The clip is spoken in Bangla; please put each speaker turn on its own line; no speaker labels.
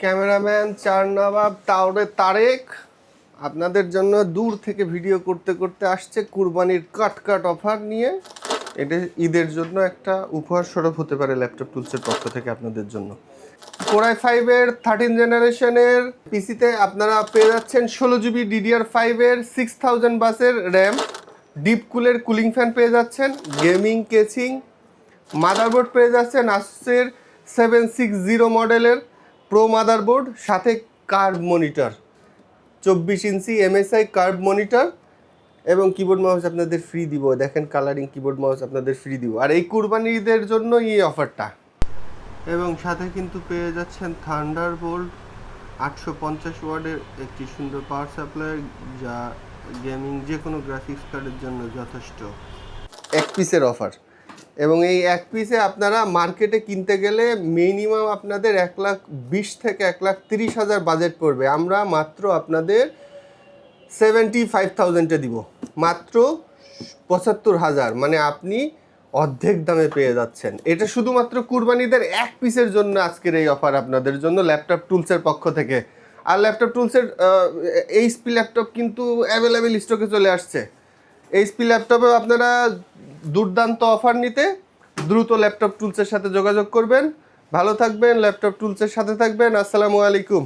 ক্যামেরাম্যান চার নবাব তারেক আপনাদের জন্য দূর থেকে ভিডিও করতে করতে আসছে কুরবানির কাট অফার নিয়ে। এটা ঈদের জন্য একটা উপহার স্বরূপ হতে পারে ল্যাপটপ টুলসের পক্ষ থেকে আপনাদের জন্য। Core i5-এর 13 জেনারেশনের পিসিতে আপনারা পেয়ে যাচ্ছেন 16 জিবি DDR5-এর 6000 বাসের র্যাম, ডিপ কুলের কুলিং ফ্যান পেয়ে যাচ্ছেন, গেমিং কেচিং, মাদারবোর্ড পেয়ে যাচ্ছেন আসুসের 760 মডেলের প্রো মাদারবোর্ড, সাথে কার্ভ মনিটর 24 ইঞ্চি MSI কার্ভ মনিটর এবং কিবোর্ড মাউস আপনাদের ফ্রি দিব। দেখেন কালারিং কিবোর্ড মাউস আপনাদের ফ্রি দিব, আর এই কুরবানি ঈদের জন্য এই অফারটা। এবং সাথে কিন্তু পেয়ে যাচ্ছেন থান্ডারবোল্ট 850 ওয়াটের একটি সুন্দর পাওয়ার সাপ্লাই, যা গেমিং যে কোনো গ্রাফিক্স কার্ডের জন্য যথেষ্ট। এক পিসের অফার, এবং এই এক পিসে আপনারা মার্কেটে কিনতে গেলে মিনিমাম আপনাদের 1,20,000 থেকে 1,30,000 বাজেট পড়বে। আমরা মাত্র আপনাদের 75,000-এ দিব, মাত্র 75,000, মানে আপনি অর্ধেক দামে পেয়ে যাচ্ছেন। এটা শুধুমাত্র কুরবানিদের এক পিসের জন্য আজকের এই অফার আপনাদের জন্য ল্যাপটপ টুলসের পক্ষ থেকে। আর ল্যাপটপ টুলসের এইচপি ল্যাপটপ কিন্তু অ্যাভেলেবেল স্টকে চলে আসছে। এইচপি ল্যাপটপে আপনারা দুর্দান্ত অফার নিতে দ্রুত ল্যাপটপ টুলসের সাথে যোগাযোগ করবেন। ভালো থাকবেন, ল্যাপটপ টুলসের সাথে থাকবেন। আসসালামু আলাইকুম।